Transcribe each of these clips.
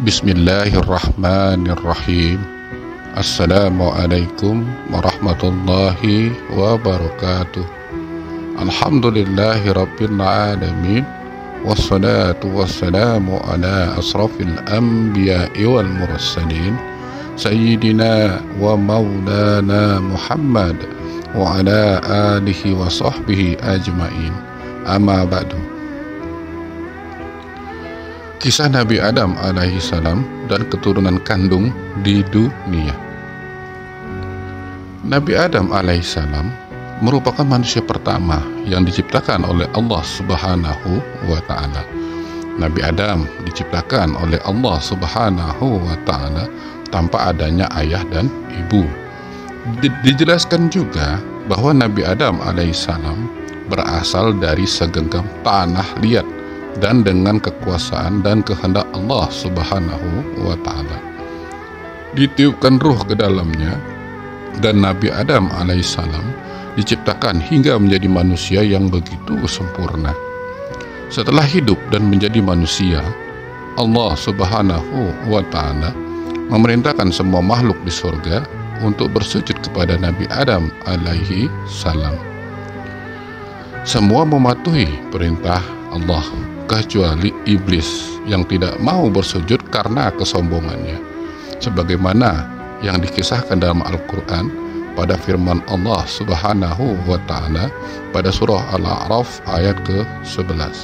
Bismillahirrahmanirrahim. Assalamualaikum warahmatullahi wabarakatuh. Alhamdulillahi rabbil alamin. Wassalatu wassalamu ala asrafil anbiya'i wal mursalin, Sayyidina wa maulana Muhammad wa ala alihi wa sahbihi ajmain. Amma ba'du. Kisah Nabi Adam alaihi salam dan keturunan kandung di dunia. Nabi Adam alaihi salam merupakan manusia pertama yang diciptakan oleh Allah Subhanahu wa ta'ala. Nabi Adam diciptakan oleh Allah Subhanahu wa ta'ala tanpa adanya ayah dan ibu. Dijelaskan juga bahwa Nabi Adam alaihissalam berasal dari segenggam tanah liat dan dengan kekuasaan dan kehendak Allah Subhanahu wa ta'ala ditiupkan ruh ke dalamnya, dan Nabi Adam alaihissalam diciptakan hingga menjadi manusia yang begitu sempurna. Setelah hidup dan menjadi manusia, Allah Subhanahu wa ta'ala memerintahkan semua makhluk di surga untuk bersujud kepada Nabi Adam alaihi salam. Semua mematuhi perintah Allah kecuali iblis yang tidak mau bersujud karena kesombongannya, sebagaimana yang dikisahkan dalam Al-Quran pada firman Allah Subhanahu wa ta'ala pada surah Al-A'raf ayat ke-11.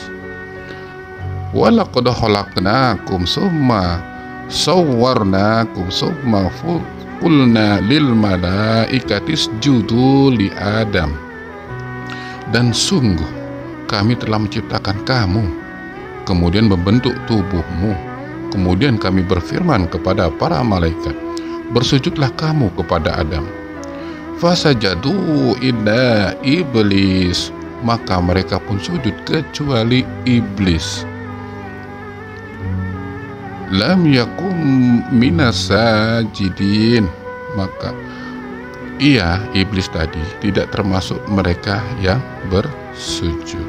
Walaqad khalaqnakum summa sawwarnakum summa qulna lil malaikati isjudu li Adam. Dan sungguh kami telah menciptakan kamu, kemudian membentuk tubuhmu, kemudian kami berfirman kepada para malaikat, bersujudlah kamu kepada Adam. Fasajadu illa iblis, maka mereka pun sujud kecuali iblis. Lam yakum minas sajidin, maka iblis tadi tidak termasuk mereka yang bersujud.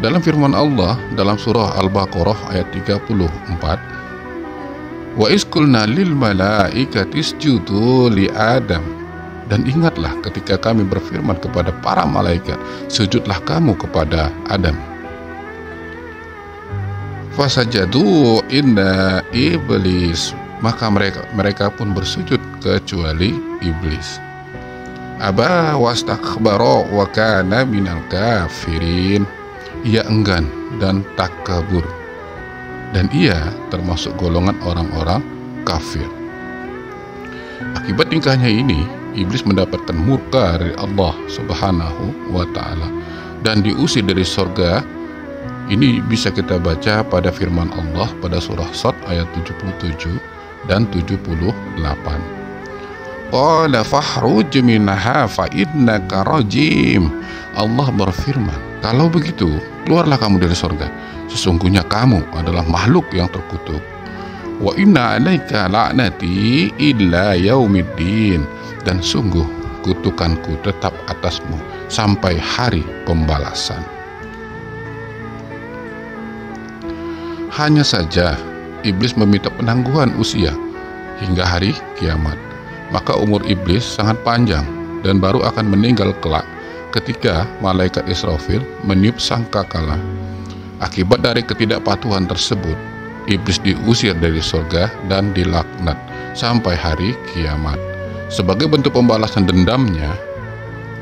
Dalam firman Allah dalam surah Al-Baqarah ayat 34, wa isqulna lil malaikati isjudu li Adam, dan ingatlah ketika kami berfirman kepada para malaikat, sujudlah kamu kepada Adam. Fasajadu inna iblis, maka mereka pun bersujud kecuali iblis. Aba wastakbara wa kana minal kafirin, ia enggan dan takabur, dan ia termasuk golongan orang-orang kafir. Akibat tingkahnya ini, iblis mendapatkan murka dari Allah Subhanahu wa ta'ala dan diusir dari surga. Ini bisa kita baca pada firman Allah pada surah Sad ayat 77 dan 78. Qala fakhruj minha fa innaka rajim. Allah berfirman, kalau begitu keluarlah kamu dari surga, sesungguhnya kamu adalah makhluk yang terkutuk. Wa inna 'alaika la'nati illa yaumiddin, dan sungguh kutukanku tetap atasmu sampai hari pembalasan. Hanya saja iblis meminta penangguhan usia hingga hari kiamat. Maka umur iblis sangat panjang dan baru akan meninggal kelak ketika malaikat Israfil meniup sangkakala. Akibat dari ketidakpatuhan tersebut, iblis diusir dari surga dan dilaknat sampai hari kiamat. Sebagai bentuk pembalasan dendamnya,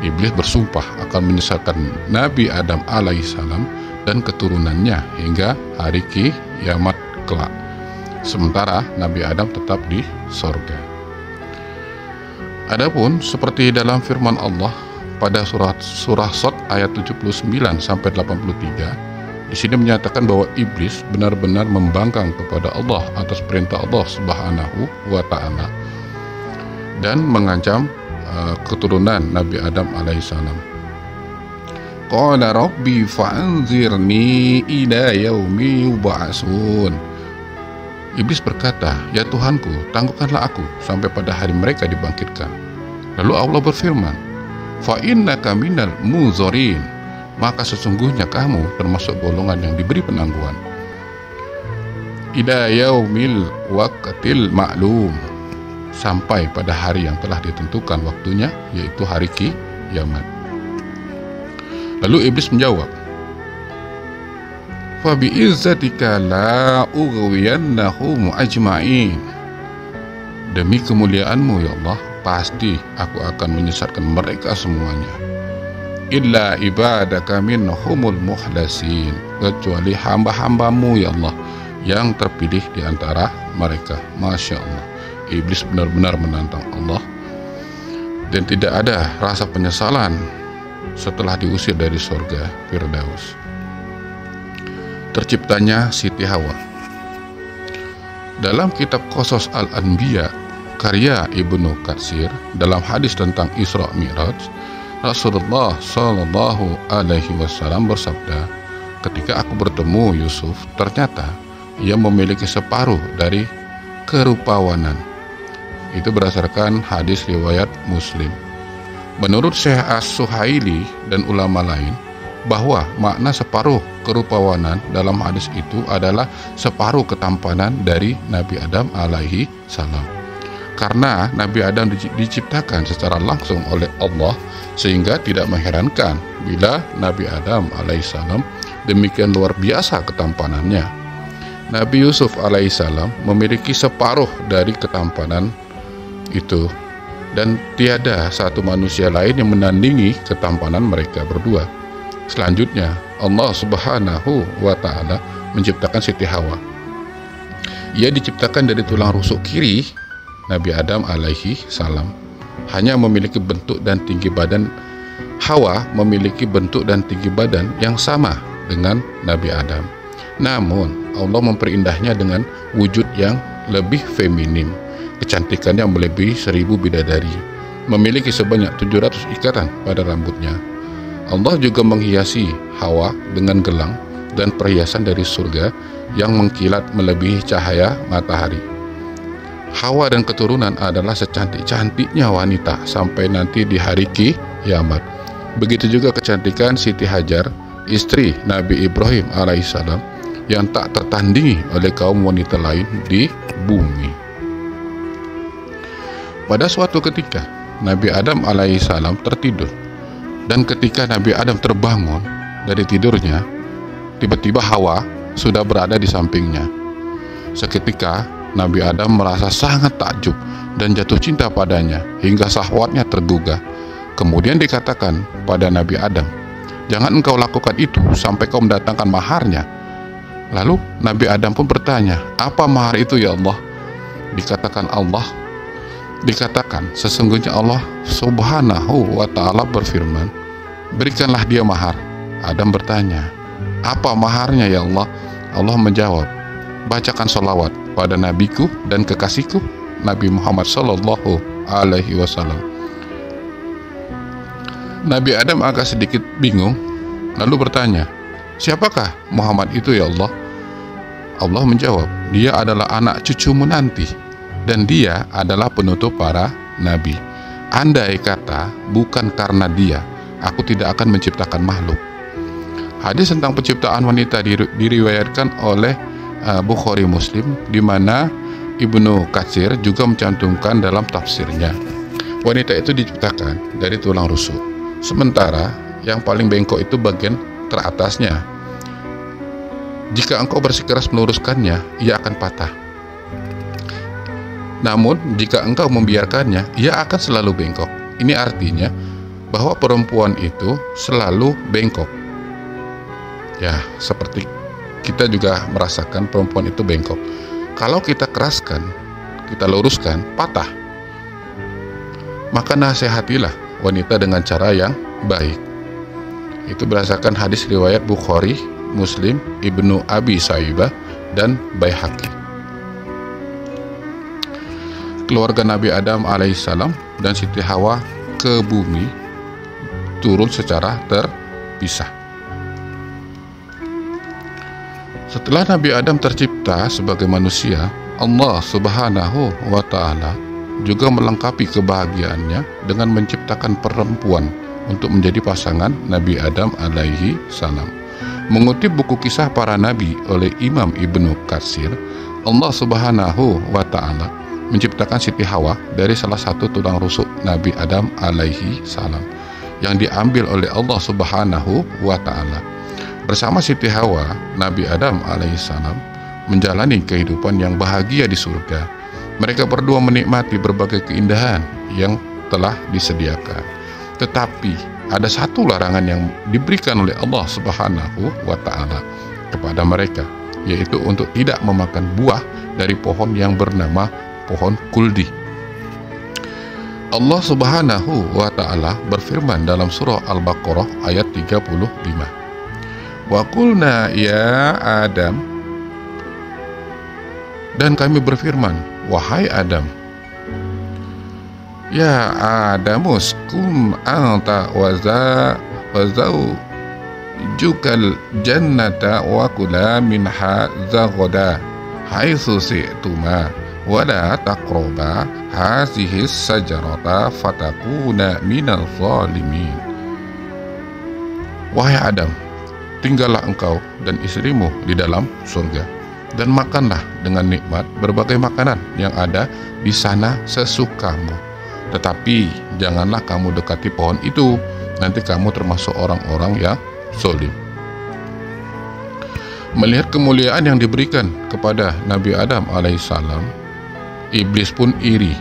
iblis bersumpah akan menyesatkan Nabi Adam alaihissalam dan keturunannya hingga hari kiamat kelak. Sementara Nabi Adam tetap di surga. Adapun seperti dalam firman Allah pada surah Sad ayat 79 sampai 83, di sini menyatakan bahwa iblis benar-benar membangkang kepada Allah atas perintah Allah Subhanahu wa ta'ala dan mengancam keturunan Nabi Adam alaihissalam. Qala rabbi fa'anzirni ila yaumi yub'atsun. Iblis berkata, ya Tuhanku, tangguhkanlah aku sampai pada hari mereka dibangkitkan. Lalu Allah berfirman, fa innaka minal munzirin, maka sesungguhnya kamu termasuk golongan yang diberi penangguhan. Ila yaumil waqtil ma'lum, sampai pada hari yang telah ditentukan waktunya, yaitu hari kiamat. Lalu iblis menjawab, fa bi'izzatika la ughwiyannahum ajma'in, demi kemuliaanmu ya Allah, pasti aku akan menyesatkan mereka semuanya. Illa ibadaka minhumul mukhlasin, kecuali hamba-hambamu ya Allah yang terpilih di antara mereka. Masya Allah, iblis benar-benar menantang Allah, dan tidak ada rasa penyesalan setelah diusir dari surga Firdaus. Terciptanya Siti Hawa. Dalam kitab Qasas Al-Anbiya karya Ibnu Katsir, dalam hadis tentang Isra Mi'raj, Rasulullah Shallallahu Alaihi Wasallam bersabda, ketika aku bertemu Yusuf, ternyata ia memiliki separuh dari kerupawanan. Itu berdasarkan hadis riwayat Muslim. Menurut Syekh As-Suhaili dan ulama lain, bahwa makna separuh kerupawanan dalam hadis itu adalah separuh ketampanan dari Nabi Adam alaihi salam. Karena Nabi Adam diciptakan secara langsung oleh Allah, sehingga tidak mengherankan bila Nabi Adam alaihi salam demikian luar biasa ketampanannya. Nabi Yusuf alaihissalam memiliki separuh dari ketampanan itu, dan tiada satu manusia lain yang menandingi ketampanan mereka berdua. Selanjutnya, Allah Subhanahu wa Ta'ala menciptakan Siti Hawa. Ia diciptakan dari tulang rusuk kiri Nabi Adam alaihi salam, hanya memiliki bentuk dan tinggi badan. Hawa memiliki bentuk dan tinggi badan yang sama dengan Nabi Adam. Namun Allah memperindah,nya dengan wujud yang lebih feminim. Kecantikannya melebihi 1000 bidadari, memiliki sebanyak 700 ikatan pada rambutnya. Allah juga menghiasi Hawa dengan gelang dan perhiasan dari surga yang mengkilat melebihi cahaya matahari. Hawa dan keturunan adalah secantik-cantiknya wanita sampai nanti di hari kiamat. Begitu juga kecantikan Siti Hajar, istri Nabi Ibrahim alaihissalam, yang tak tertandingi oleh kaum wanita lain di bumi. Pada suatu ketika, Nabi Adam alaihissalam tertidur, dan ketika Nabi Adam terbangun dari tidurnya, tiba-tiba Hawa sudah berada di sampingnya. Seketika Nabi Adam merasa sangat takjub dan jatuh cinta padanya hingga syahwatnya tergugah. Kemudian dikatakan pada Nabi Adam, jangan engkau lakukan itu sampai kau mendatangkan maharnya. Lalu Nabi Adam pun bertanya, apa mahar itu ya Allah? Dikatakan sesungguhnya Allah Subhanahu wa Ta'ala berfirman, berikanlah dia mahar. Adam bertanya, apa maharnya ya Allah? Allah menjawab, bacakan sholawat pada nabiku dan kekasihku Nabi Muhammad Sallallahu Alaihi Wasallam. Nabi Adam agak sedikit bingung, lalu bertanya, siapakah Muhammad itu ya Allah? Allah menjawab, dia adalah anak cucumu nanti, dan dia adalah penutup para nabi. Andai kata bukan karena dia, aku tidak akan menciptakan makhluk. Hadis tentang penciptaan wanita diriwayatkan oleh Bukhari Muslim, di mana Ibnu Katsir juga mencantumkan dalam tafsirnya. Wanita itu diciptakan dari tulang rusuk, sementara yang paling bengkok itu bagian teratasnya. Jika engkau bersikeras meluruskannya, ia akan patah. Namun, jika engkau membiarkannya, ia akan selalu bengkok. Ini artinya bahwa perempuan itu selalu bengkok. Ya, seperti kita juga merasakan perempuan itu bengkok. Kalau kita keraskan, kita luruskan, patah. Maka nasihatilah wanita dengan cara yang baik. Itu berdasarkan hadis riwayat Bukhari, Muslim, Ibnu Abi Saibah, dan Baihaqi. Keluarga Nabi Adam alaihissalam dan Siti Hawa ke bumi turun secara terpisah. Setelah Nabi Adam tercipta sebagai manusia, Allah Subhanahu wa Ta'ala juga melengkapi kebahagiaannya dengan menciptakan perempuan untuk menjadi pasangan Nabi Adam alaihi salam. Mengutip buku Kisah Para Nabi oleh Imam Ibnu Katsir, Allah Subhanahu wa Ta'ala menciptakan Siti Hawa dari salah satu tulang rusuk Nabi Adam alaihi salam yang diambil oleh Allah Subhanahu wa Ta'ala. Bersama Siti Hawa, Nabi Adam alaihi salam menjalani kehidupan yang bahagia di surga. Mereka berdua menikmati berbagai keindahan yang telah disediakan. Tetapi ada satu larangan yang diberikan oleh Allah Subhanahu wa Ta'ala kepada mereka, yaitu untuk tidak memakan buah dari pohon yang bernama pohon kuldi. Allah Subhanahu wa Ta'ala berfirman dalam surah Al-Baqarah ayat 35. Wa qulna ya Adam, dan kami berfirman, wahai Adam, ya Adam uskun anta wa zawjukal jannata wa kula minha zaghada haitsu syi'tuma wa la taqraba hazihi sajarata fatakuna minal zalimin. Wahai Adam, tinggallah engkau dan istrimu di dalam surga, dan makanlah dengan nikmat berbagai makanan yang ada di sana sesukamu. Tetapi janganlah kamu dekati pohon itu, nanti kamu termasuk orang-orang yang zalim. Melihat kemuliaan yang diberikan kepada Nabi Adam alaihissalam, iblis pun iri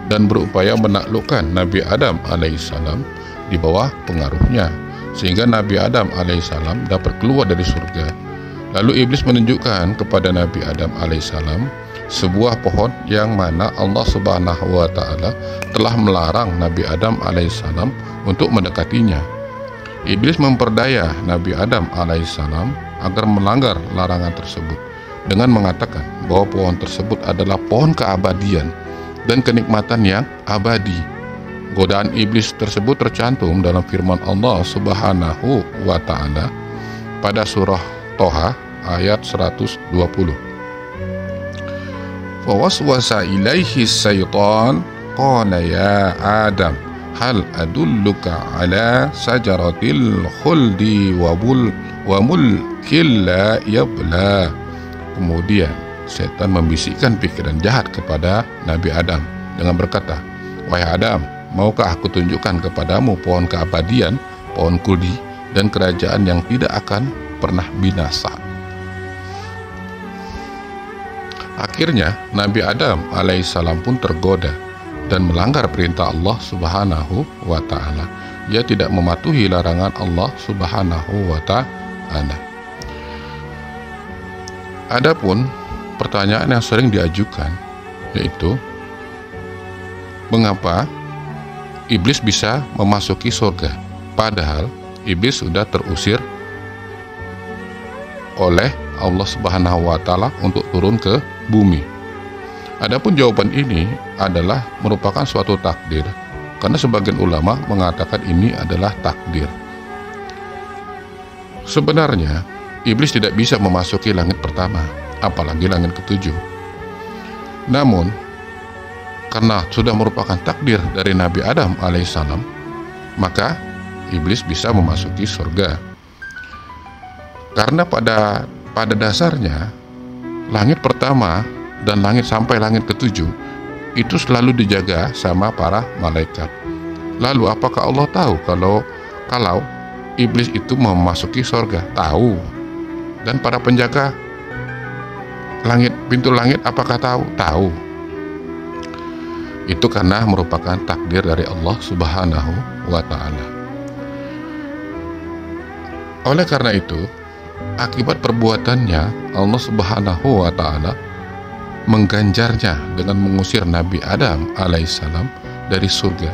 dan berupaya menaklukkan Nabi Adam alaihissalam di bawah pengaruhnya, sehingga Nabi Adam alaihissalam dapat keluar dari surga. Lalu iblis menunjukkan kepada Nabi Adam alaihissalam sebuah pohon yang mana Allah Subhanahu wa Ta'ala telah melarang Nabi Adam alaihissalam untuk mendekatinya. Iblis memperdaya Nabi Adam alaihissalam agar melanggar larangan tersebut dengan mengatakan bahwa pohon tersebut adalah pohon keabadian dan kenikmatan yang abadi. Godaan iblis tersebut tercantum dalam firman Allah Subhanahu wa Ta'ala pada surah Toha ayat 120. Fawaswasa ilaihi syaitan qala ya Adam hal adulluka ala sajaratil khuldi wa mulkil la yabla. Kemudian setan membisikkan pikiran jahat kepada Nabi Adam dengan berkata, wahai Adam, maukah aku tunjukkan kepadamu pohon keabadian, pohon kuldi, dan kerajaan yang tidak akan pernah binasa. Akhirnya Nabi Adam alaihissalam pun tergoda dan melanggar perintah Allah Subhanahu wa Ta'ala. Ia tidak mematuhi larangan Allah Subhanahu wa Ta'ala. Adapun pertanyaan yang sering diajukan, yaitu mengapa iblis bisa memasuki surga padahal iblis sudah terusir oleh Allah Subhanahu wa Ta'ala untuk turun ke bumi. Adapun jawaban ini adalah merupakan suatu takdir, karena sebagian ulama mengatakan ini adalah takdir. Sebenarnya iblis tidak bisa memasuki langit pertama, apalagi langit ketujuh. Namun karena sudah merupakan takdir dari Nabi Adam alaihissalam, maka iblis bisa memasuki surga. Karena pada dasarnya langit pertama dan langit sampai langit ketujuh itu selalu dijaga sama para malaikat. Lalu apakah Allah tahu kalau iblis itu memasuki surga? Tahu. Dan para penjaga langit, pintu langit, apakah tahu? Tahu. Itu karena merupakan takdir dari Allah Subhanahu wa Ta'ala. Oleh karena itu, akibat perbuatannya, Allah Subhanahu wa Ta'ala mengganjarnya dengan mengusir Nabi Adam alaihissalam dari surga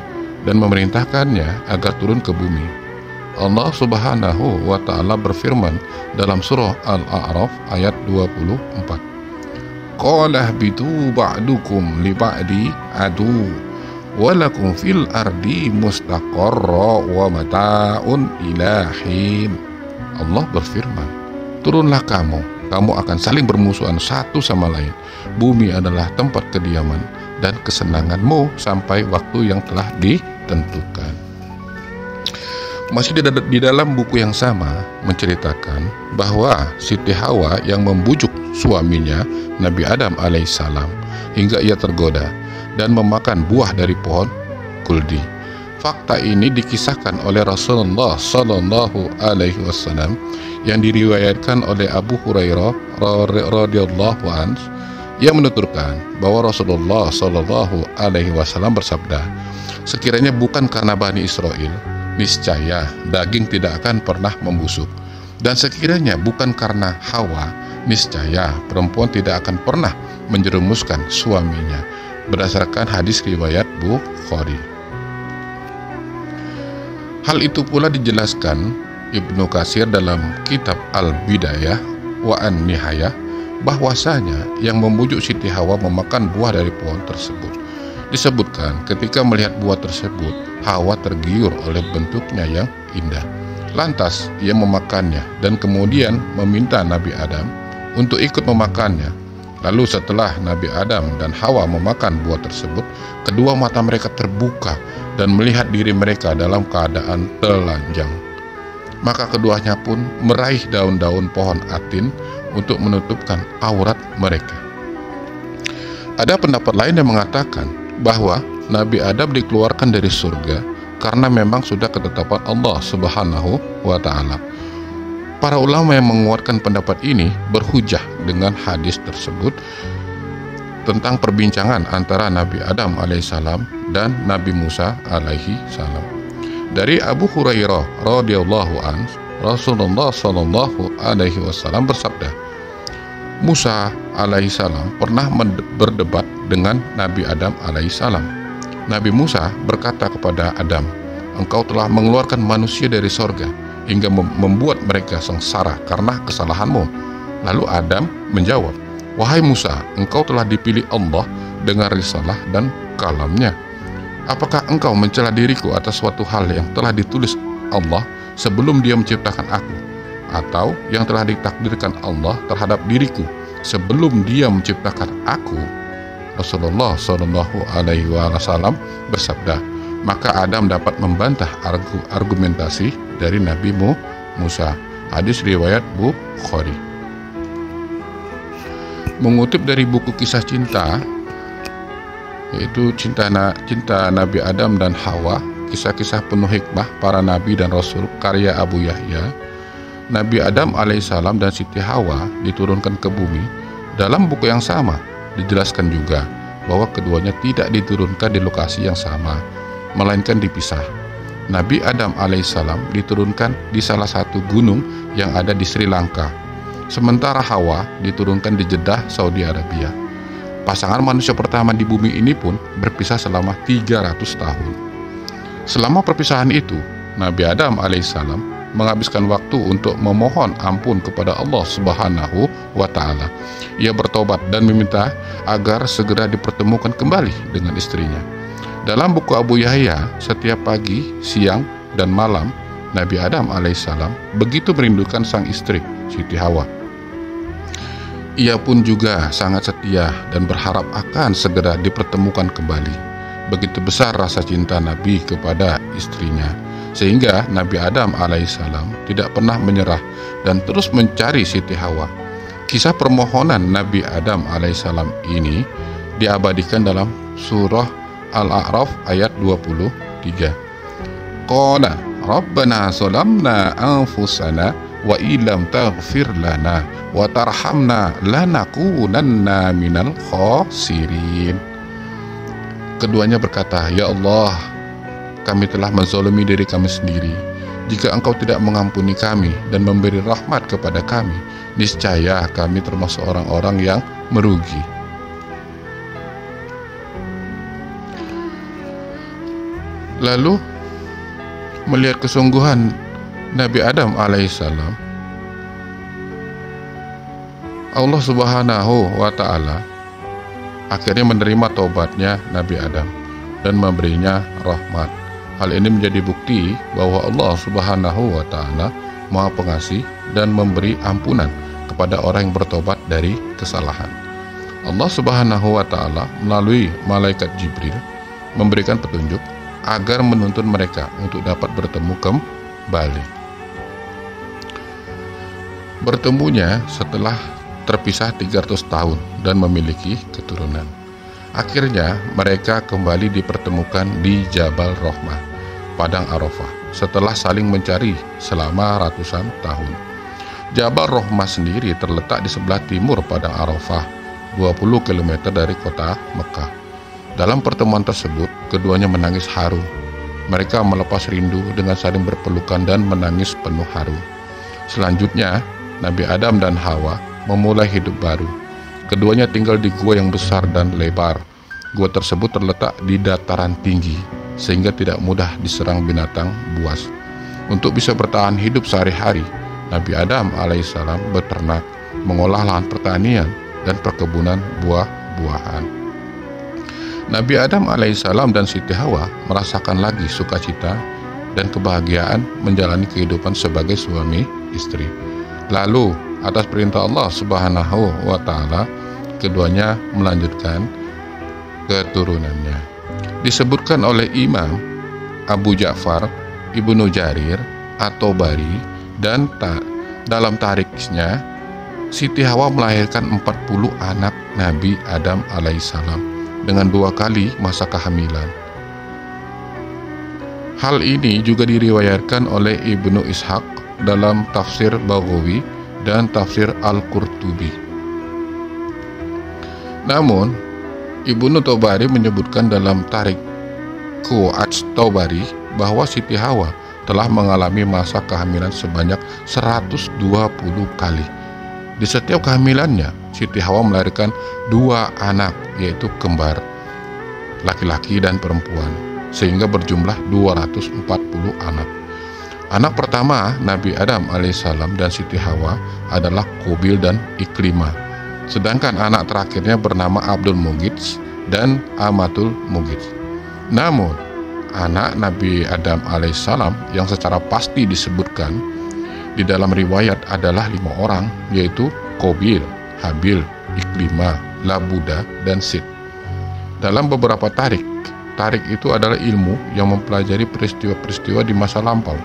dan memerintahkannya agar turun ke bumi. Allah Subhanahu wa Ta'ala berfirman dalam surah Al-A'raf ayat 24. Qala bitu ba'dukum li ba'di adu walakum fil ardi mustaqarra wa mata'un ilahin. Allah berfirman, turunlah kamu akan saling bermusuhan satu sama lain. Bumi adalah tempat kediaman dan kesenanganmu sampai waktu yang telah ditentukan. Masih di dalam buku yang sama menceritakan bahwa Siti Hawa yang membujuk suaminya Nabi Adam alaihissalam hingga ia tergoda dan memakan buah dari pohon kuldi. Fakta ini dikisahkan oleh Rasulullah Sallallahu Alaihi Wasallam yang diriwayatkan oleh Abu Hurairah radhiyallahu anhu yang menuturkan bahwa Rasulullah Sallallahu Alaihi Wasallam bersabda, sekiranya bukan karena Bani Israel, niscaya daging tidak akan pernah membusuk. Dan sekiranya bukan karena Hawa, niscaya perempuan tidak akan pernah menjerumuskan suaminya. Berdasarkan hadis riwayat Bukhari. Hal itu pula dijelaskan Ibnu Katsir dalam kitab Al-Bidayah wa An-Nihayah bahwasanya yang membujuk Siti Hawa memakan buah dari pohon tersebut. Disebutkan ketika melihat buah tersebut, Hawa tergiur oleh bentuknya yang indah. Lantas ia memakannya dan kemudian meminta Nabi Adam untuk ikut memakannya. Lalu setelah Nabi Adam dan Hawa memakan buah tersebut, kedua mata mereka terbuka dan melihat diri mereka dalam keadaan telanjang. Maka keduanya pun meraih daun-daun pohon atin untuk menutupkan aurat mereka. Ada pendapat lain yang mengatakan bahwa Nabi Adam dikeluarkan dari surga karena memang sudah ketetapan Allah Subhanahu wa Ta'ala. Para ulama yang menguatkan pendapat ini berhujah dengan hadis tersebut tentang perbincangan antara Nabi Adam alaihissalam dan Nabi Musa alaihissalam. Dari Abu Hurairah radhiyallahu anhu, Rasulullah Shallallahu Alaihi Wasallam bersabda, Musa alaihissalam pernah berdebat dengan Nabi Adam alaihissalam. Nabi Musa berkata kepada Adam, engkau telah mengeluarkan manusia dari sorga hingga membuat mereka sengsara karena kesalahanmu. Lalu Adam menjawab, wahai Musa, engkau telah dipilih Allah dengan risalah dan kalamnya. Apakah engkau mencela diriku atas suatu hal yang telah ditulis Allah sebelum dia menciptakan aku, atau yang telah ditakdirkan Allah terhadap diriku sebelum dia menciptakan aku? Rasulullah Shallallahu Alaihi Wasallam bersabda, maka Adam dapat membantah argumentasi dari Nabi Musa. Hadis riwayat Bukhari. Mengutip dari buku kisah cinta, yaitu cinta Nabi Adam dan Hawa, kisah-kisah penuh hikmah para nabi dan rasul karya Abu Yahya, Nabi Adam alaihissalam dan Siti Hawa diturunkan ke bumi. Dalam buku yang sama dijelaskan juga bahwa keduanya tidak diturunkan di lokasi yang sama, melainkan dipisah. Nabi Adam alaihissalam diturunkan di salah satu gunung yang ada di Sri Lanka, sementara Hawa diturunkan di Jeddah, Saudi Arabia. Pasangan manusia pertama di bumi ini pun berpisah selama 300 tahun. Selama perpisahan itu, Nabi Adam alaihissalam menghabiskan waktu untuk memohon ampun kepada Allah Subhanahu wa Ta'ala. Ia bertobat dan meminta agar segera dipertemukan kembali dengan istrinya. Dalam buku Abu Yahya, setiap pagi, siang, dan malam, Nabi Adam alaihissalam begitu merindukan sang istri, Siti Hawa. Ia pun juga sangat setia dan berharap akan segera dipertemukan kembali. Begitu besar rasa cinta Nabi kepada istrinya, sehingga Nabi Adam alaihissalam tidak pernah menyerah dan terus mencari Siti Hawa. Kisah permohonan Nabi Adam alaihissalam ini diabadikan dalam surah Al-A'raf ayat 23. Qala Rabbana zalamna anfusana wa illam taghfir lana wa tarhamna lanakunanna minal khasirin. Keduanya berkata, ya Allah, kami telah menzalimi diri kami sendiri. Jika engkau tidak mengampuni kami dan memberi rahmat kepada kami, niscaya kami termasuk orang-orang yang merugi. Lalu melihat kesungguhan Nabi Adam alaihissalam, Allah Subhanahu wa Ta'ala akhirnya menerima taubatnya Nabi Adam dan memberinya rahmat. Hal ini menjadi bukti bahwa Allah Subhanahu wa Ta'ala Maha Pengasih dan memberi ampunan kepada orang yang bertobat dari kesalahan. Allah Subhanahu wa Ta'ala melalui malaikat Jibril memberikan petunjuk agar menuntun mereka untuk dapat bertemu Bali. Bertemunya setelah terpisah 300 tahun dan memiliki keturunan. Akhirnya mereka kembali dipertemukan di Jabal Rahmah, Padang Arafah, setelah saling mencari selama ratusan tahun. Jabal Rahmah sendiri terletak di sebelah timur Padang Arafah, 20 km dari kota Mekah. Dalam pertemuan tersebut, keduanya menangis haru. Mereka melepas rindu dengan saling berpelukan dan menangis penuh haru. Selanjutnya, Nabi Adam dan Hawa memulai hidup baru. Keduanya tinggal di gua yang besar dan lebar. Gua tersebut terletak di dataran tinggi, sehingga tidak mudah diserang binatang buas. Untuk bisa bertahan hidup sehari-hari, Nabi Adam alaihissalam beternak, mengolah lahan pertanian, dan perkebunan buah-buahan. Nabi Adam alaihissalam dan Siti Hawa merasakan lagi sukacita dan kebahagiaan menjalani kehidupan sebagai suami istri. Lalu, atas perintah Allah Subhanahu wa Ta'ala, keduanya melanjutkan keturunannya. Disebutkan oleh Imam Abu Ja'far, Ibnu Jarir, At-Tabari, dan dalam tarikhnya, Siti Hawa melahirkan 40 anak Nabi Adam alaihissalam dengan 2 kali masa kehamilan. Hal ini juga diriwayatkan oleh Ibnu Ishaq dalam tafsir Baghawi dan tafsir Al-Qurtubi. Namun, Ibnu Tabari menyebutkan dalam Tarikh At-Tabari bahwa Siti Hawa telah mengalami masa kehamilan sebanyak 120 kali. Di setiap kehamilannya, Siti Hawa melahirkan 2 anak, yaitu kembar, laki-laki dan perempuan, sehingga berjumlah 240 anak. Anak pertama Nabi Adam alaihissalam dan Siti Hawa adalah Qabil dan Iklimah. Sedangkan anak terakhirnya bernama Abdul Mughith dan Amatul Mughith. Namun, anak Nabi Adam alaihissalam yang secara pasti disebutkan di dalam riwayat adalah 5 orang, yaitu Qabil, Habil, Iklimah, Labuda, dan Sid. Dalam beberapa tarik itu adalah ilmu yang mempelajari peristiwa-peristiwa di masa lampau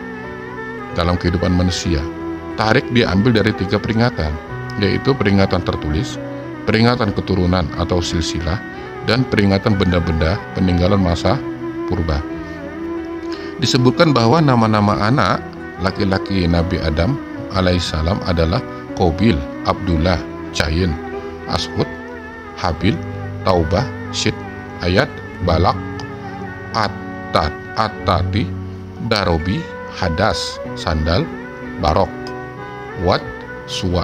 dalam kehidupan manusia. Tarik diambil dari 3 peringatan, yaitu peringatan tertulis, peringatan keturunan atau silsilah, dan peringatan benda-benda peninggalan masa purba. Disebutkan bahwa nama-nama anak laki-laki Nabi Adam alaihissalam adalah Qabil, Abdullah, Cain, Ashud, Habil, Taubah, Syid, Ayat, Balak, At-Tati, Darobi, Hadas, Sandal, Barok, Wad, Suwa,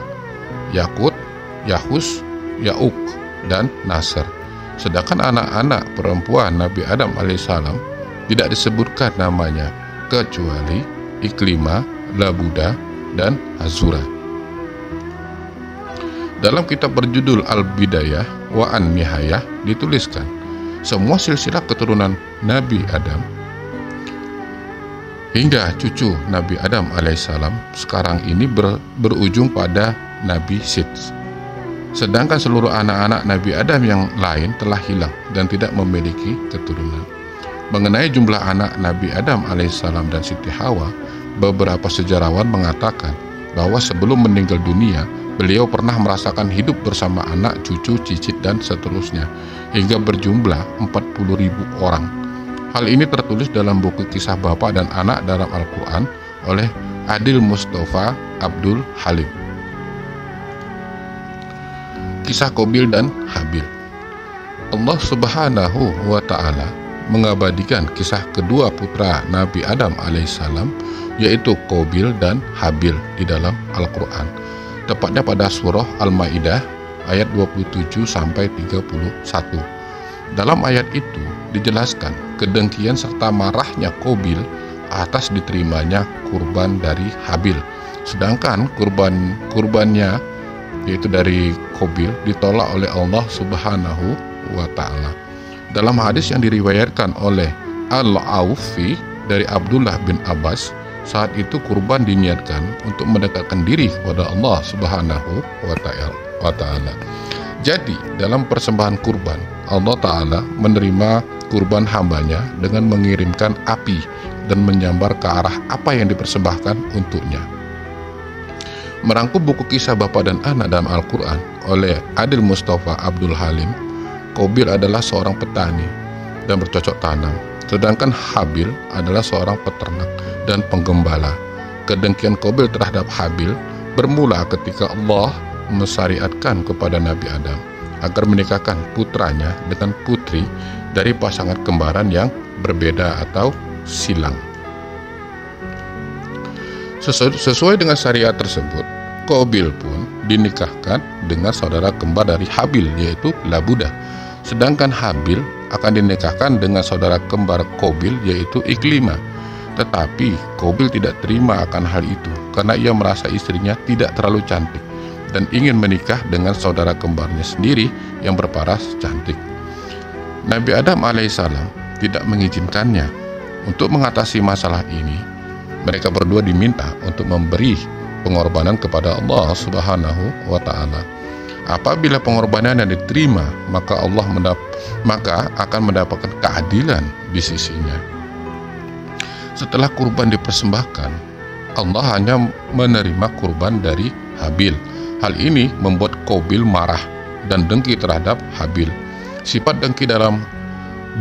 Yakut, Yahus, Yauk, dan Nasr. Sedangkan anak-anak perempuan Nabi Adam alaihissalam tidak disebutkan namanya kecuali Iklimah, Labuda, dan Azura. Dalam kitab berjudul Al-Bidayah wa An-Nihayah dituliskan, semua silsilah keturunan Nabi Adam hingga cucu Nabi Adam alaihissalam sekarang ini berujung pada Nabi Sid. Sedangkan seluruh anak-anak Nabi Adam yang lain telah hilang dan tidak memiliki keturunan. Mengenai jumlah anak Nabi Adam alaihissalam dan Siti Hawa, beberapa sejarawan mengatakan bahwa sebelum meninggal dunia, beliau pernah merasakan hidup bersama anak, cucu, cicit, dan seterusnya, hingga berjumlah 40.000 orang. Hal ini tertulis dalam buku Kisah Bapa dan Anak dalam Al-Quran oleh Adil Mustafa Abdul Halim. Kisah Qabil dan Habil. Allah Subhanahu wa Ta'ala mengabadikan kisah kedua putra Nabi Adam alaihissalam, yaitu Qabil dan Habil di dalam Al-Quran, tepatnya pada surah Al-Maidah ayat 27 sampai 31. Dalam ayat itu dijelaskan kedengkian serta marahnya Qabil atas diterimanya kurban dari Habil, sedangkan kurbannya yaitu dari Qabil ditolak oleh Allah Subhanahu wa Ta'ala. Dalam hadis yang diriwayatkan oleh Al-Aufi dari Abdullah bin Abbas, saat itu kurban diniatkan untuk mendekatkan diri kepada Allah Subhanahu wa Ta'ala. Jadi dalam persembahan kurban, Allah Ta'ala menerima kurban hambanya dengan mengirimkan api dan menyambar ke arah apa yang dipersembahkan untuknya. Merangkum buku kisah bapa dan anak dalam Al-Quran oleh Adil Mustafa Abdul Halim, Qabil adalah seorang petani dan bercocok tanam, sedangkan Habil adalah seorang peternak dan penggembala. Kedengkian Qabil terhadap Habil bermula ketika Allah mensyariatkan kepada Nabi Adam agar menikahkan putranya dengan putri dari pasangan kembaran yang berbeda atau silang. Sesuai dengan syariat tersebut, Qabil pun dinikahkan dengan saudara kembar dari Habil, yaitu Labudah. Sedangkan Habil akan dinikahkan dengan saudara kembar Qabil, yaitu Iklimah. Tetapi Qabil tidak terima akan hal itu karena ia merasa istrinya tidak terlalu cantik dan ingin menikah dengan saudara kembarnya sendiri yang berparas cantik. Nabi Adam alaihissalam tidak mengizinkannya. Untuk mengatasi masalah ini, mereka berdua diminta untuk memberi pengorbanan kepada Allah Subhanahu wa Ta'ala. Apabila pengorbanan yang diterima, maka akan mendapatkan keadilan di sisinya. Setelah kurban dipersembahkan, Allah hanya menerima kurban dari Habil. Hal ini membuat Qabil marah dan dengki terhadap Habil. Sifat dengki dalam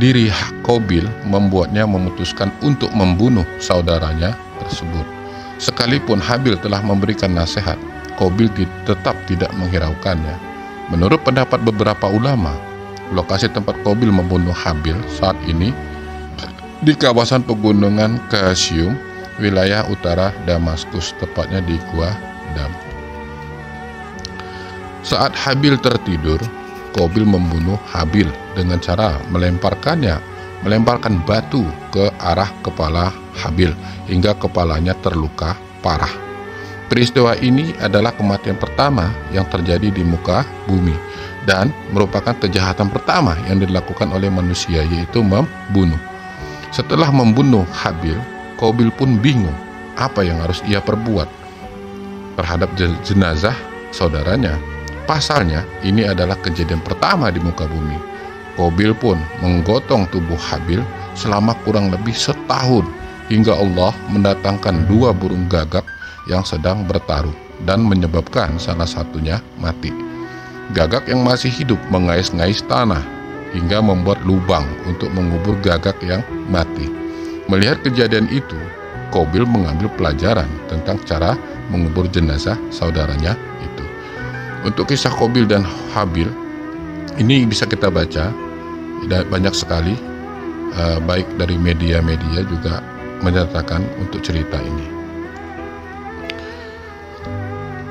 diri Qabil membuatnya memutuskan untuk membunuh saudaranya tersebut. Sekalipun Habil telah memberikan nasihat, Qabil tetap tidak menghiraukannya. Menurut pendapat beberapa ulama, lokasi tempat Qabil membunuh Habil saat ini di kawasan pegunungan Qasyum, wilayah utara Damaskus, tepatnya di Gua Dam. Saat Habil tertidur, Qabil membunuh Habil dengan cara melemparkan batu ke arah kepala Habil hingga kepalanya terluka parah. Peristiwa ini adalah kematian pertama yang terjadi di muka bumi dan merupakan kejahatan pertama yang dilakukan oleh manusia, yaitu membunuh. Setelah membunuh Habil, Qabil pun bingung apa yang harus ia perbuat terhadap jenazah saudaranya. Pasalnya, ini adalah kejadian pertama di muka bumi. Qabil pun menggotong tubuh Habil selama kurang lebih setahun hingga Allah mendatangkan 2 burung gagak yang sedang bertarung dan menyebabkan salah satunya mati. Gagak yang masih hidup mengais-ngais tanah hingga membuat lubang untuk mengubur gagak yang mati. Melihat kejadian itu, Qabil mengambil pelajaran tentang cara mengubur jenazah saudaranya itu. Untuk kisah Qabil dan Habil ini bisa kita baca banyak sekali, baik dari media-media juga menyatakan untuk cerita ini.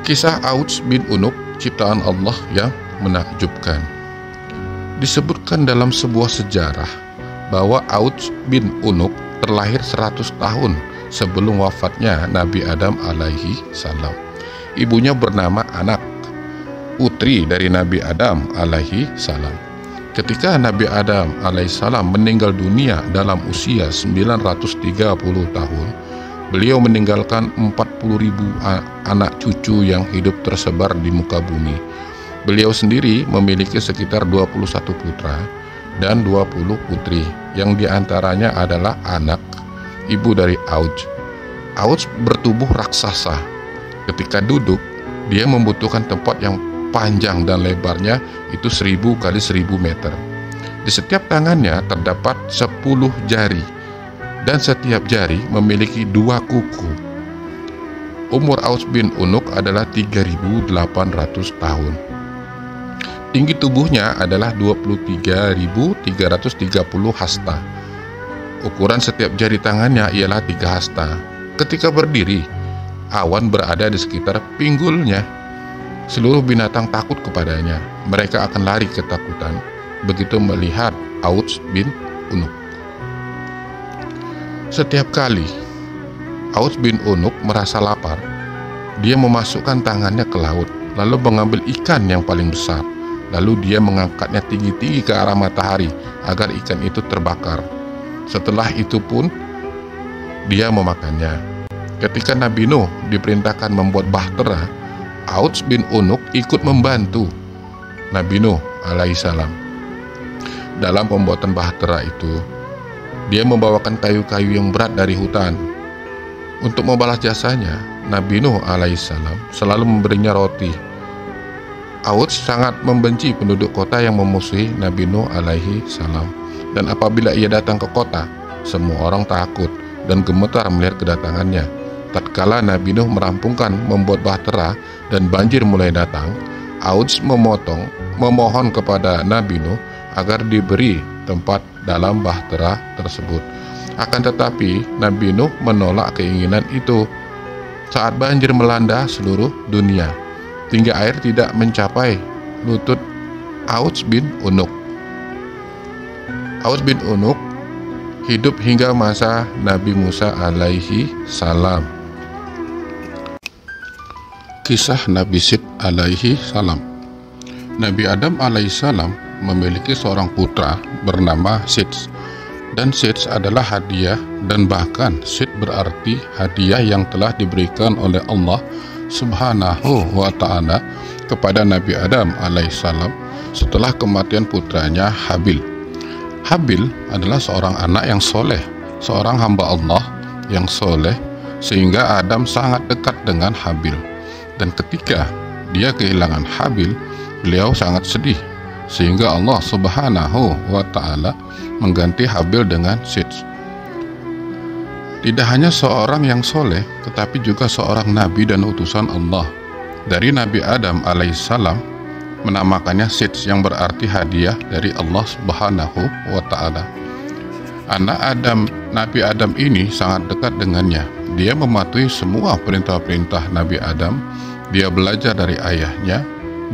Kisah Auts bin Unuk, ciptaan Allah yang menakjubkan. Disebutkan dalam sebuah sejarah bahwa Auts bin Unuk terlahir 100 tahun sebelum wafatnya Nabi Adam alaihi salam. Ibunya bernama Anak, putri dari Nabi Adam alaihi salam. Ketika Nabi Adam alaihissalam meninggal dunia dalam usia 930 tahun, beliau meninggalkan 40.000 anak cucu yang hidup tersebar di muka bumi. Beliau sendiri memiliki sekitar 21 putra dan 20 putri, yang diantaranya adalah Anak, ibu dari Auts. Auts bertubuh raksasa. Ketika duduk, dia membutuhkan tempat yang panjang dan lebarnya itu 1000 kali 1000 meter. Di setiap tangannya terdapat 10 jari dan setiap jari memiliki 2 kuku. Umur Auts bin Unuk adalah 3.800 tahun. Tinggi tubuhnya adalah 23.330 hasta. Ukuran setiap jari tangannya ialah 3 hasta. Ketika berdiri, awan berada di sekitar pinggulnya. Seluruh binatang takut kepadanya. Mereka akan lari ketakutan begitu melihat Auts bin Unuk. Setiap kali Auts bin Unuk merasa lapar, dia memasukkan tangannya ke laut, lalu mengambil ikan yang paling besar. Lalu dia mengangkatnya tinggi-tinggi ke arah matahari agar ikan itu terbakar. Setelah itu pun dia memakannya. Ketika Nabi Nuh diperintahkan membuat bahtera, Auts bin Unuk ikut membantu Nabi Nuh alaihissalam dalam pembuatan bahtera itu. Dia membawakan kayu-kayu yang berat dari hutan. Untuk membalas jasanya, Nabi Nuh alaihissalam selalu memberinya roti. Auds sangat membenci penduduk kota yang memusuhi Nabi Nuh alaihi salam. Dan apabila ia datang ke kota, semua orang takut dan gemetar melihat kedatangannya. Tatkala Nabi Nuh merampungkan membuat bahtera dan banjir mulai datang, Auds memohon kepada Nabi Nuh agar diberi tempat dalam bahtera tersebut. Akan tetapi Nabi Nuh menolak keinginan itu. Saat banjir melanda seluruh dunia, hingga air tidak mencapai lutut Auds bin Unuk. Auds bin Unuk hidup hingga masa Nabi Musa alaihi salam. Kisah Nabi Syed alaihi salam. Nabi Adam alaihi salam memiliki seorang putra bernama Syed. Dan Syed adalah hadiah, dan bahkan Syed berarti hadiah yang telah diberikan oleh Allah Subhanahu wa ta'ala kepada Nabi Adam alaihissalam setelah kematian putranya Habil. Habil adalah seorang anak yang soleh, seorang hamba Allah yang soleh, sehingga Adam sangat dekat dengan Habil. Dan ketika dia kehilangan Habil, beliau sangat sedih, sehingga Allah Subhanahu wa ta'ala mengganti Habil dengan Syed. Tidak hanya seorang yang soleh, tetapi juga seorang nabi dan utusan Allah. Dari Nabi Adam alaihissalam menamakannya Syed, yang berarti hadiah dari Allah Subhanahu wa ta'ala. Anak Adam, Nabi Adam ini sangat dekat dengannya. Dia mematuhi semua perintah-perintah Nabi Adam. Dia belajar dari ayahnya.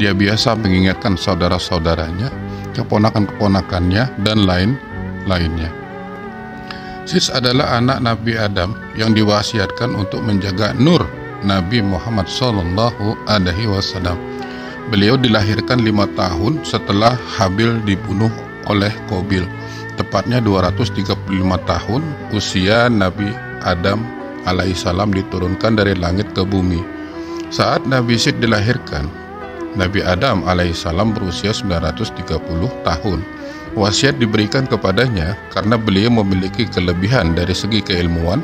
Dia biasa mengingatkan saudara-saudaranya, keponakan-keponakannya, dan lainnya. Syed adalah anak Nabi Adam yang diwasiatkan untuk menjaga nur Nabi Muhammad Sallallahu Alaihi Wasallam. Beliau dilahirkan 5 tahun setelah Habil dibunuh oleh Qabil, tepatnya 235 tahun usia Nabi Adam alaihissalam diturunkan dari langit ke bumi. Saat Nabi Syed dilahirkan, Nabi Adam alaihissalam berusia 930 tahun. Wasiat diberikan kepadanya karena beliau memiliki kelebihan dari segi keilmuan,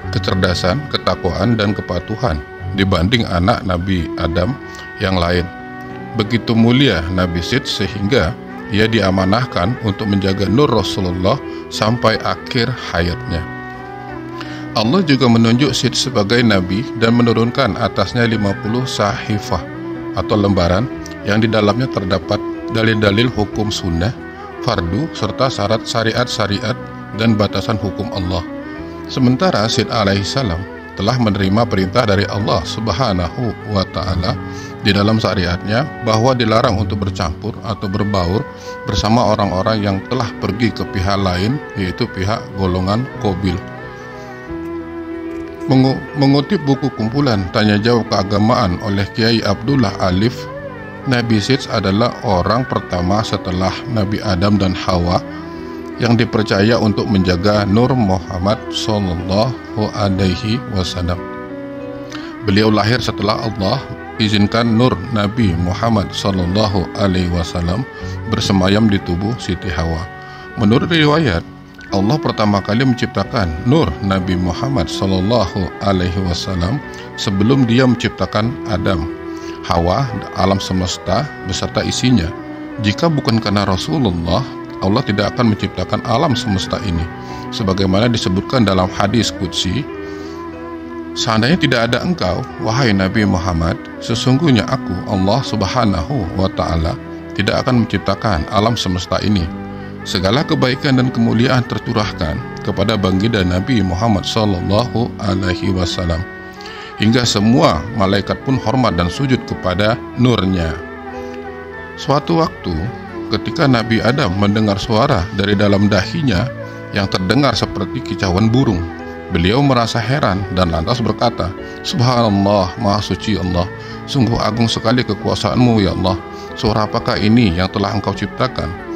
kecerdasan, ketakwaan, dan kepatuhan dibanding anak Nabi Adam yang lain. Begitu mulia Nabi Syed sehingga ia diamanahkan untuk menjaga nur Rasulullah sampai akhir hayatnya. Allah juga menunjuk Syed sebagai nabi dan menurunkan atasnya 50 sahifah atau lembaran yang di dalamnya terdapat dalil-dalil hukum sunnah, fardu, serta syarat syariat-syariat dan batasan hukum Allah. Sementara Syed alaihissalam telah menerima perintah dari Allah Subhanahu wa ta'ala di dalam syariatnya bahwa dilarang untuk bercampur atau berbaur bersama orang-orang yang telah pergi ke pihak lain, yaitu pihak golongan Qabil. Mengutip buku kumpulan Tanya Jawab Keagamaan oleh Kiai Abdullah Alif, Nabi Syed adalah orang pertama setelah Nabi Adam dan Hawa yang dipercaya untuk menjaga nur Muhammad Sallallahu Alaihi Wasallam. Beliau lahir setelah Allah izinkan nur Nabi Muhammad Sallallahu Alaihi Wasallam bersemayam di tubuh Siti Hawa. Menurut riwayat, Allah pertama kali menciptakan nur Nabi Muhammad Sallallahu Alaihi Wasallam sebelum Dia menciptakan Adam, Hawa, alam semesta beserta isinya. Jika bukan karena Rasulullah, Allah tidak akan menciptakan alam semesta ini. Sebagaimana disebutkan dalam hadis qudsi, seandainya tidak ada engkau, wahai Nabi Muhammad, sesungguhnya aku, Allah Subhanahu wa ta'ala, tidak akan menciptakan alam semesta ini. Segala kebaikan dan kemuliaan tercurahkan kepada baginda Nabi Muhammad Sallallahu Alaihi Wasallam, hingga semua malaikat pun hormat dan sujud kepada nurnya. Suatu waktu, ketika Nabi Adam mendengar suara dari dalam dahinya yang terdengar seperti kicauan burung, beliau merasa heran dan lantas berkata, Subhanallah, Maha Suci Allah, sungguh agung sekali kekuasaan-Mu ya Allah. Suara apakah ini yang telah Engkau ciptakan?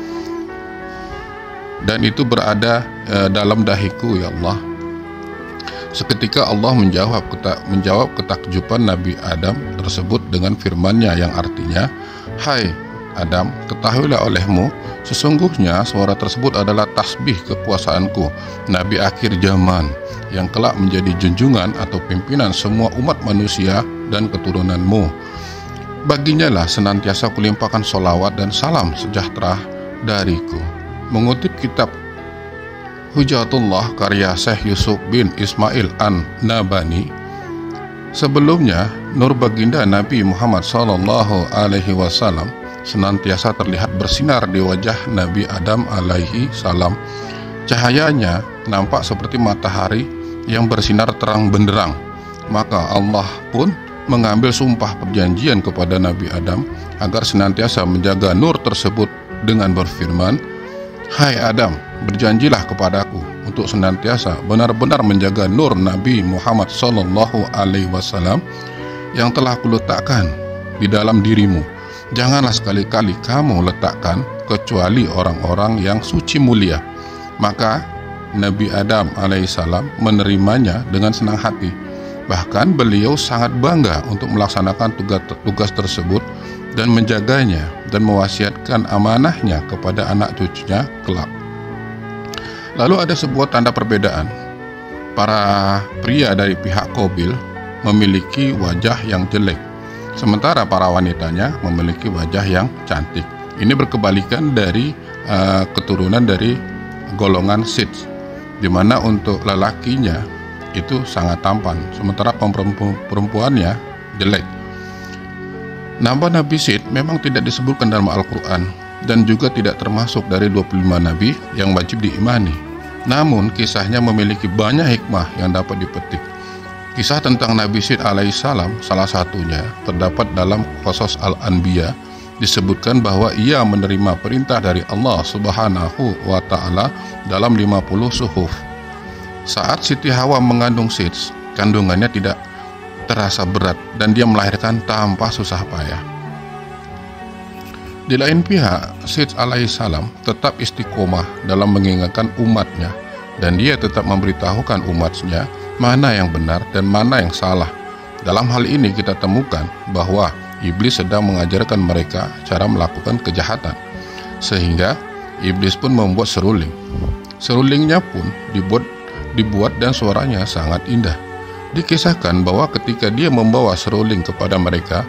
Dan itu berada dalam dahiku ya Allah. Seketika Allah menjawab ketakjuban Nabi Adam tersebut dengan firman-Nya yang artinya, Hai Adam, ketahuilah olehmu, sesungguhnya suara tersebut adalah tasbih kekuasaanku, Nabi akhir zaman, yang kelak menjadi junjungan atau pimpinan semua umat manusia dan keturunanmu. Baginya lah senantiasa kulimpahkan sholawat dan salam sejahtera dariku. Mengutip kitab Hujatullah karya Syekh Yusuf bin Ismail An-Nabani, sebelumnya nur baginda Nabi Muhammad SAW senantiasa terlihat bersinar di wajah Nabi Adam alaihi salam. Cahayanya nampak seperti matahari yang bersinar terang benderang. Maka Allah pun mengambil sumpah perjanjian kepada Nabi Adam agar senantiasa menjaga nur tersebut dengan berfirman, "Hai Adam, berjanjilah kepadaku untuk senantiasa benar-benar menjaga nur Nabi Muhammad SAW yang telah kuletakkan di dalam dirimu. Janganlah sekali-kali kamu letakkan kecuali orang-orang yang suci mulia." Maka Nabi Adam alaihissalam menerimanya dengan senang hati. Bahkan beliau sangat bangga untuk melaksanakan tugas tersebut dan menjaganya dan mewasiatkan amanahnya kepada anak cucunya kelak. Lalu ada sebuah tanda perbedaan. Para pria dari pihak Qabil memiliki wajah yang jelek, sementara para wanitanya memiliki wajah yang cantik. Ini berkebalikan dari keturunan dari golongan Sith, di mana untuk lelakinya itu sangat tampan, sementara perempuannya jelek. Nama Nabi Sith memang tidak disebutkan dalam Al-Quran dan juga tidak termasuk dari 25 Nabi yang wajib diimani. Namun kisahnya memiliki banyak hikmah yang dapat dipetik. Kisah tentang Nabi Sith alaihissalam salah satunya terdapat dalam Qasas Al-Anbiya. Disebutkan bahwa ia menerima perintah dari Allah Subhanahu wa Ta'ala dalam 50 suhuf. Saat Siti Hawa mengandung Sith, kandungannya tidak terasa berat dan dia melahirkan tanpa susah payah. Di lain pihak, Sith alaihissalam tetap istiqomah dalam mengingatkan umatnya, dan dia tetap memberitahukan umatnya mana yang benar dan mana yang salah. Dalam hal ini kita temukan bahwa iblis sedang mengajarkan mereka cara melakukan kejahatan, sehingga iblis pun membuat seruling. Serulingnya pun dibuat dan suaranya sangat indah. Dikisahkan bahwa ketika dia membawa seruling kepada mereka,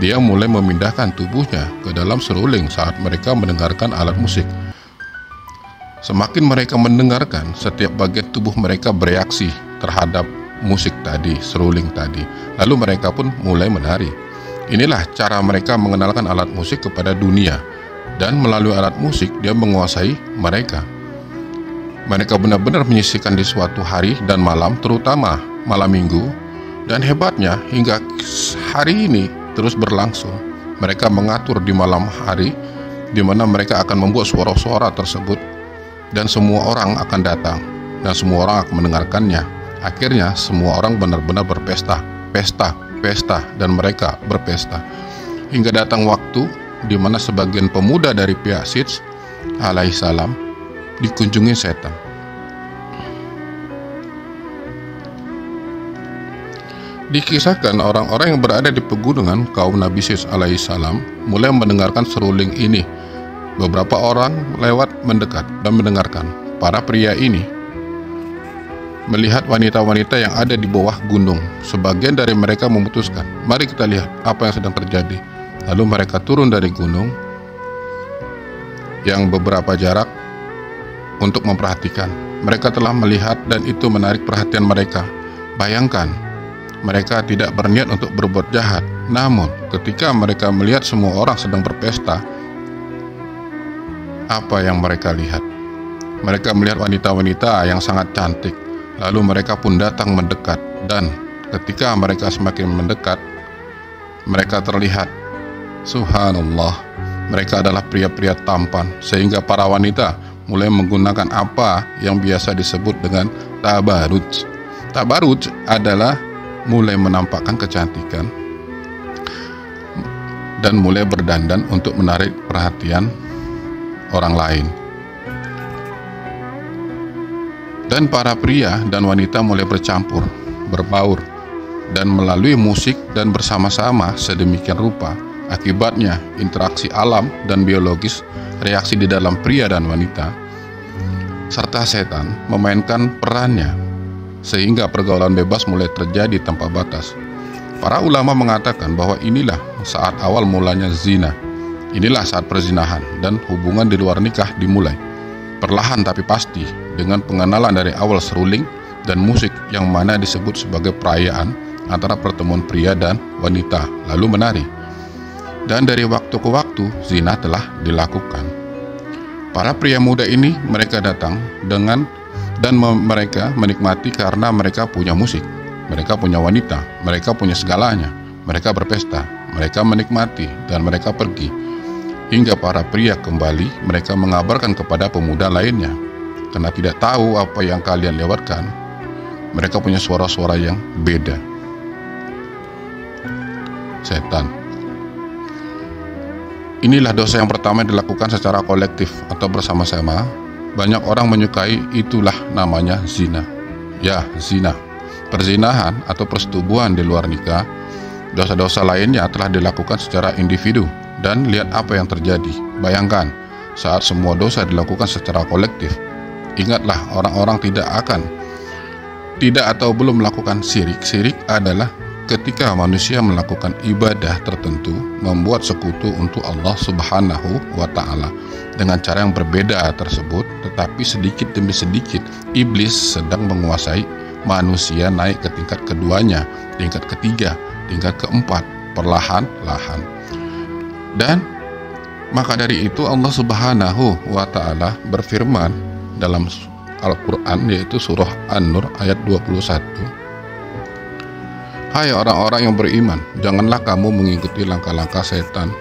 dia mulai memindahkan tubuhnya ke dalam seruling saat mereka mendengarkan alat musik. Semakin mereka mendengarkan, setiap bagian tubuh mereka bereaksi terhadap musik tadi, seruling tadi. Lalu mereka pun mulai menari. Inilah cara mereka mengenalkan alat musik kepada dunia, dan melalui alat musik dia menguasai mereka. Mereka benar-benar menyisihkan di suatu hari dan malam, terutama malam minggu, dan hebatnya hingga hari ini terus berlangsung. Mereka mengatur di malam hari, di mana mereka akan membuat suara-suara tersebut, dan semua orang akan datang, dan semua orang akan mendengarkannya. Akhirnya semua orang benar-benar berpesta, dan mereka berpesta. Hingga datang waktu di mana sebagian pemuda dari pihak Sith alaihissalam dikunjungi setan. Dikisahkan orang-orang yang berada di pegunungan kaum Nabi Sith alaihissalam mulai mendengarkan seruling ini. Beberapa orang lewat mendekat dan mendengarkan. Para pria ini melihat wanita-wanita yang ada di bawah gunung. Sebagian dari mereka memutuskan, mari kita lihat apa yang sedang terjadi. Lalu mereka turun dari gunung yang beberapa jarak untuk memperhatikan. Mereka telah melihat dan itu menarik perhatian mereka. Bayangkan, mereka tidak berniat untuk berbuat jahat. Namun ketika mereka melihat semua orang sedang berpesta, apa yang mereka lihat? Mereka melihat wanita-wanita yang sangat cantik. Lalu mereka pun datang mendekat, dan ketika mereka semakin mendekat, mereka terlihat, subhanallah, mereka adalah pria-pria tampan, sehingga para wanita mulai menggunakan apa yang biasa disebut dengan tabaruj. Tabaruj adalah mulai menampakkan kecantikan dan mulai berdandan untuk menarik perhatian orang lain. Dan para pria dan wanita mulai bercampur, berbaur, dan melalui musik dan bersama-sama sedemikian rupa Akibatnya, interaksi alam dan biologis, reaksi di dalam pria dan wanita, serta setan memainkan perannya, sehingga pergaulan bebas mulai terjadi tanpa batas. Para ulama mengatakan bahwa inilah saat awal mulanya zina. Inilah saat perzinahan dan hubungan di luar nikah dimulai. Perlahan tapi pasti, dengan pengenalan dari awal seruling dan musik yang mana disebut sebagai perayaan antara pertemuan pria dan wanita, lalu menari. Dan dari waktu ke waktu, zina telah dilakukan. Para pria muda ini, mereka datang mereka menikmati karena mereka punya musik, mereka punya wanita, mereka punya segalanya, mereka berpesta, mereka menikmati, dan mereka pergi. Hingga para pria kembali, mereka mengabarkan kepada pemuda lainnya, karena tidak tahu apa yang kalian lewatkan, mereka punya suara-suara yang beda. Setan. Inilah dosa yang pertama yang dilakukan secara kolektif atau bersama-sama. Banyak orang menyukai, itulah namanya zina. Ya, zina. Perzinahan atau persetubuhan di luar nikah. Dosa-dosa lainnya telah dilakukan secara individu. Dan lihat apa yang terjadi. Bayangkan, saat semua dosa dilakukan secara kolektif. Ingatlah, orang-orang tidak atau belum melakukan syirik. Syirik adalah ketika manusia melakukan ibadah tertentu, membuat sekutu untuk Allah Subhanahu wa Ta'ala dengan cara yang berbeda tersebut, tetapi sedikit demi sedikit iblis sedang menguasai manusia naik ke tingkat keduanya, tingkat ketiga, tingkat keempat, perlahan-lahan. Dan maka dari itu Allah Subhanahu wa Ta'ala berfirman dalam Al-Quran, yaitu surah An-Nur ayat 21. Hai orang-orang yang beriman, janganlah kamu mengikuti langkah-langkah setan.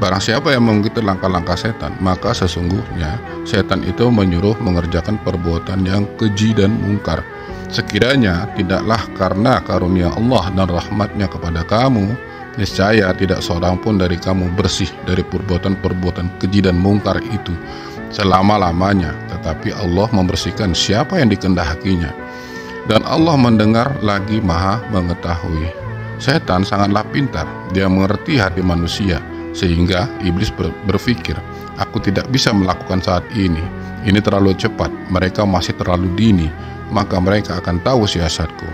Barang siapa yang mengikuti langkah-langkah setan, maka sesungguhnya setan itu menyuruh mengerjakan perbuatan yang keji dan mungkar. Sekiranya tidaklah karena karunia Allah dan rahmatnya kepada kamu, niscaya tidak seorang pun dari kamu bersih dari perbuatan-perbuatan keji dan mungkar itu selama-lamanya. Tetapi Allah membersihkan siapa yang dikehendakinya. Dan Allah mendengar lagi maha mengetahui. Setan sangatlah pintar, dia mengerti hati manusia, sehingga iblis berpikir, aku tidak bisa melakukan saat ini terlalu cepat, mereka masih terlalu dini, maka mereka akan tahu siasatku.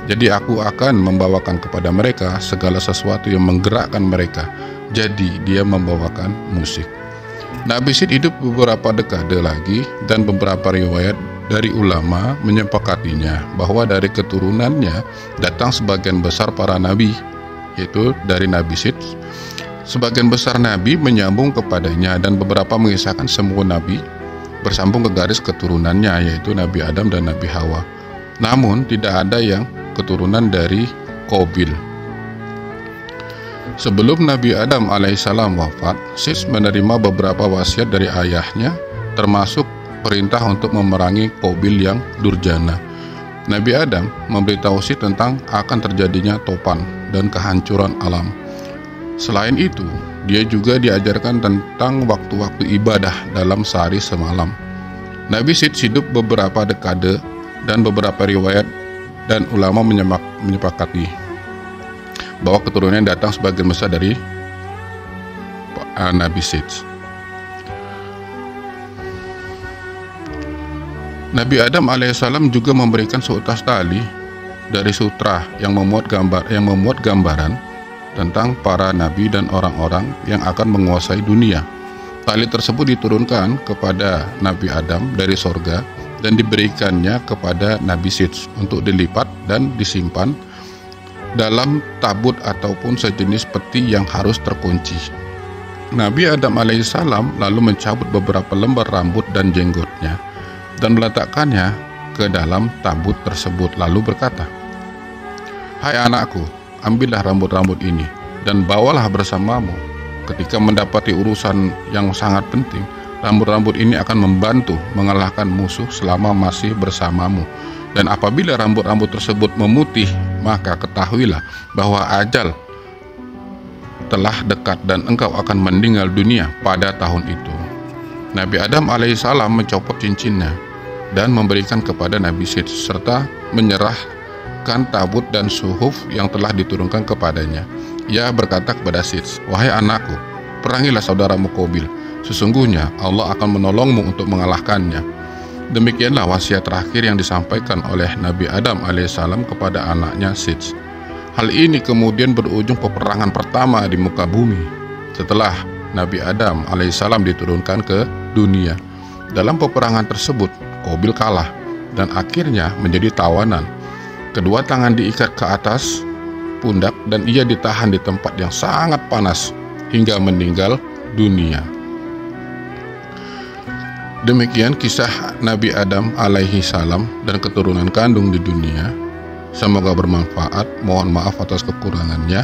Jadi aku akan membawakan kepada mereka segala sesuatu yang menggerakkan mereka. Jadi dia membawakan musik. Nabi Sid hidup beberapa dekade lagi, dan beberapa riwayat dari ulama menyepakatinya bahwa dari keturunannya datang sebagian besar para nabi, yaitu dari Nabi Sid. Sebagian besar nabi menyambung kepadanya, dan beberapa mengisahkan semua nabi bersambung ke garis keturunannya, yaitu Nabi Adam dan Nabi Hawa. Namun tidak ada yang keturunan dari Qabil. Sebelum Nabi Adam alaihissalam wafat, Sid menerima beberapa wasiat dari ayahnya, termasuk perintah untuk memerangi Qabil yang durjana. Nabi Adam memberitahu Sid tentang akan terjadinya topan dan kehancuran alam. Selain itu, dia juga diajarkan tentang waktu-waktu ibadah dalam sehari semalam. Nabi Sid hidup beberapa dekade, dan beberapa riwayat dan ulama menyepakati bahwa keturunannya datang sebagian besar dari Nabi Sid. Nabi Adam alaihissalam juga memberikan seutas tali dari sutra yang memuat gambaran tentang para nabi dan orang-orang yang akan menguasai dunia. Tali tersebut diturunkan kepada Nabi Adam dari sorga dan diberikannya kepada Nabi Sid untuk dilipat dan disimpan dalam tabut ataupun sejenis peti yang harus terkunci. Nabi Adam alaihissalam lalu mencabut beberapa lembar rambut dan jenggotnya dan meletakkannya ke dalam tabut tersebut, lalu berkata, "Hai anakku, ambillah rambut-rambut ini dan bawalah bersamamu. Ketika mendapati urusan yang sangat penting, rambut-rambut ini akan membantu mengalahkan musuh selama masih bersamamu. Dan apabila rambut-rambut tersebut memutih, maka ketahuilah bahwa ajal telah dekat dan engkau akan meninggal dunia pada tahun itu." Nabi Adam alaihissalam mencopot cincinnya dan memberikan kepada Nabi Sid, serta menyerahkan tabut dan suhuf yang telah diturunkan kepadanya. Ia berkata kepada Sidz, "Wahai anakku, perangilah saudaramu Qabil. Sesungguhnya Allah akan menolongmu untuk mengalahkannya." Demikianlah wasiat terakhir yang disampaikan oleh Nabi Adam alaihissalam kepada anaknya Sidz. Hal ini kemudian berujung peperangan pertama di muka bumi setelah Nabi Adam alaihissalam diturunkan ke dunia. Dalam peperangan tersebut, Qabil kalah dan akhirnya menjadi tawanan. Kedua tangan diikat ke atas pundak dan ia ditahan di tempat yang sangat panas hingga meninggal dunia. Demikian kisah Nabi Adam alaihi salam dan keturunan kandung di dunia. Semoga bermanfaat. Mohon maaf atas kekurangannya.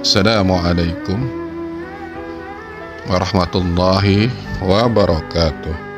Assalamualaikum warahmatullahi wabarakatuh.